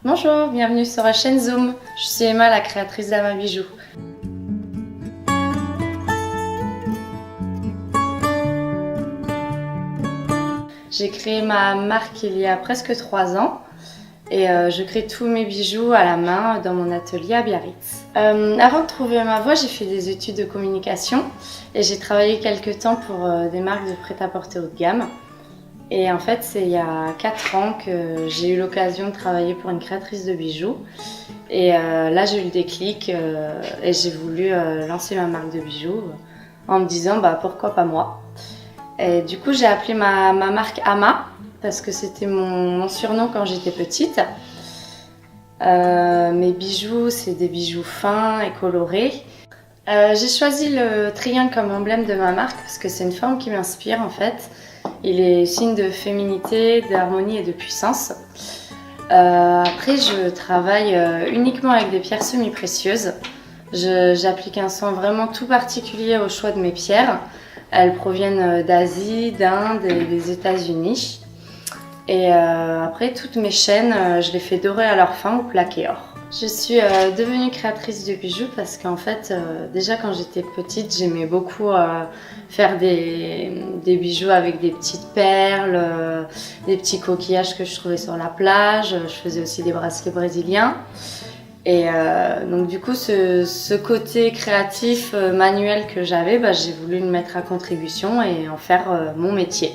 Bonjour, bienvenue sur la chaîne Zoom. Je suis Emma, la créatrice d'Ama Bijoux. J'ai créé ma marque il y a presque 3 ans et je crée tous mes bijoux à la main dans mon atelier à Biarritz. Avant de trouver ma voie, j'ai fait des études de communication et j'ai travaillé quelques temps pour des marques de prêt-à-porter haut de gamme. Et en fait, c'est il y a 4 ans que j'ai eu l'occasion de travailler pour une créatrice de bijoux. Et là, j'ai eu le déclic et j'ai voulu lancer ma marque de bijoux en me disant pourquoi pas moi. Et du coup, j'ai appelé ma marque Ama parce que c'était mon surnom quand j'étais petite. Mes bijoux, c'est des bijoux fins et colorés. J'ai choisi le triangle comme emblème de ma marque parce que c'est une forme qui m'inspire en fait. Il est signe de féminité, d'harmonie et de puissance. Après, je travaille uniquement avec des pierres semi-précieuses. J'applique un soin vraiment tout particulier au choix de mes pierres. Elles proviennent d'Asie, d'Inde et des États-Unis. Et après, toutes mes chaînes, je les fais dorer à leur fin ou plaquer or. Je suis devenue créatrice de bijoux parce qu'en fait, déjà quand j'étais petite, j'aimais beaucoup faire des bijoux avec des petites perles, des petits coquillages que je trouvais sur la plage. Je faisais aussi des bracelets brésiliens. Et donc du coup, ce côté créatif, manuel que j'avais, j'ai voulu le mettre à contribution et en faire mon métier.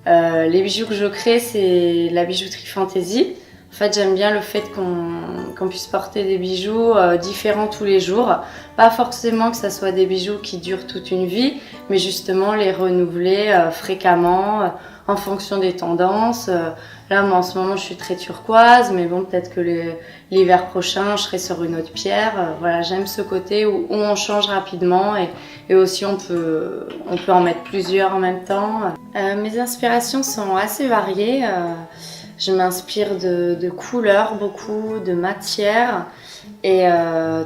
Les bijoux que je crée, c'est la bijouterie fantaisie. En fait, j'aime bien le fait qu'on puisse porter des bijoux différents tous les jours. Pas forcément que ça soit des bijoux qui durent toute une vie, mais justement les renouveler fréquemment en fonction des tendances. Là, moi, en ce moment, je suis très turquoise, mais bon, peut-être que l'hiver prochain, je serai sur une autre pierre. Voilà, j'aime ce côté où on change rapidement et aussi on peut en mettre plusieurs en même temps. Mes inspirations sont assez variées. Je m'inspire de couleurs, beaucoup de matières et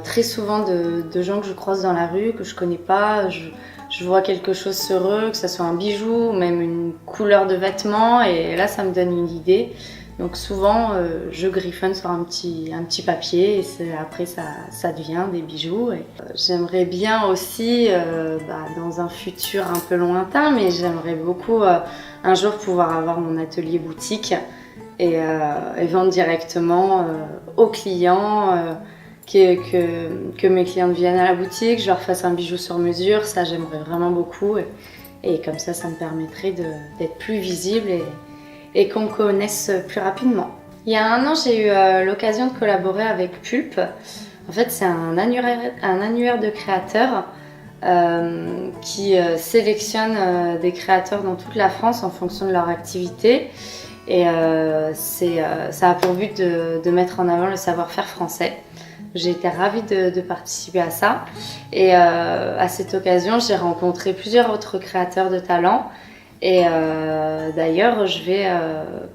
très souvent de gens que je croise dans la rue, que je connais pas. Je vois quelque chose sur eux, que ce soit un bijou ou même une couleur de vêtement et là ça me donne une idée. Donc souvent je griffonne sur un petit papier et après ça devient des bijoux. J'aimerais bien aussi, dans un futur un peu lointain, mais j'aimerais beaucoup un jour pouvoir avoir mon atelier boutique et vendre directement aux clients, que mes clientes viennent à la boutique, je leur fasse un bijou sur mesure, ça j'aimerais vraiment beaucoup et comme ça me permettrait d'être plus visible et qu'on me connaisse plus rapidement. Il y a 1 an, j'ai eu l'occasion de collaborer avec Pulp. En fait, c'est un annuaire de créateurs qui sélectionne des créateurs dans toute la France en fonction de leur activité. Et ça a pour but de mettre en avant le savoir-faire français. J'ai été ravie de participer à ça. Et à cette occasion, j'ai rencontré plusieurs autres créateurs de talent. Et d'ailleurs, je vais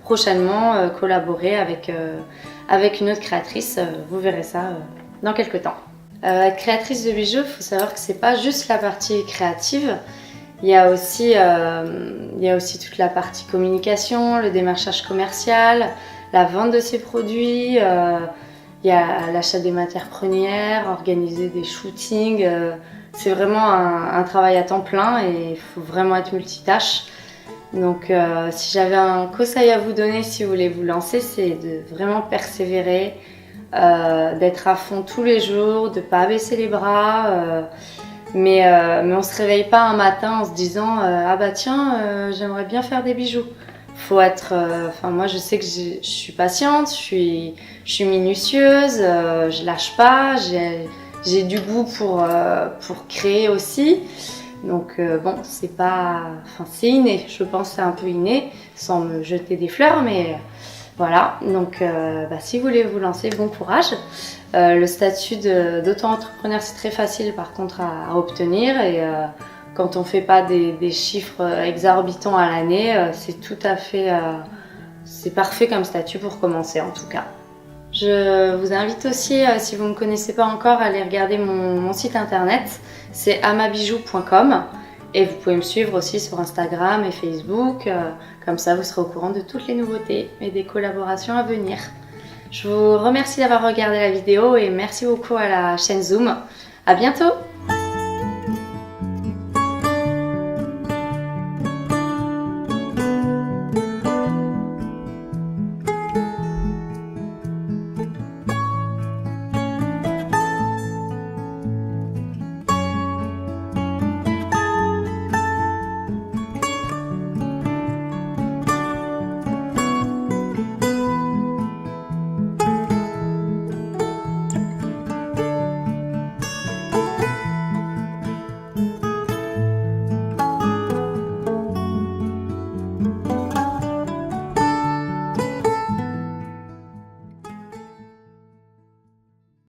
prochainement collaborer avec une autre créatrice. Vous verrez ça dans quelques temps. Être créatrice de bijoux, il faut savoir que c'est pas juste la partie créative. Il y a aussi toute la partie communication, le démarchage commercial, la vente de ses produits, il y a l'achat des matières premières, organiser des shootings. C'est vraiment un travail à temps plein et il faut vraiment être multitâche. Donc si j'avais un conseil à vous donner si vous voulez vous lancer, c'est de vraiment persévérer, d'être à fond tous les jours, de ne pas baisser les bras. Mais on se réveille pas un matin en se disant j'aimerais bien faire des bijoux. Faut être, moi je sais que je suis patiente, je suis minutieuse, je lâche pas, j'ai du goût pour créer aussi. Donc c'est inné, je pense que c'est un peu inné, sans me jeter des fleurs, mais voilà. Donc si vous voulez vous lancer, bon courage. Le statut d'auto-entrepreneur, c'est très facile par contre à obtenir et quand on ne fait pas des chiffres exorbitants à l'année, c'est tout à fait c'est parfait comme statut pour commencer en tout cas. Je vous invite aussi, si vous ne me connaissez pas encore, à aller regarder mon site internet, c'est amabijoux.com et vous pouvez me suivre aussi sur Instagram et Facebook, comme ça vous serez au courant de toutes les nouveautés et des collaborations à venir. Je vous remercie d'avoir regardé la vidéo et merci beaucoup à la chaîne Zoom. À bientôt!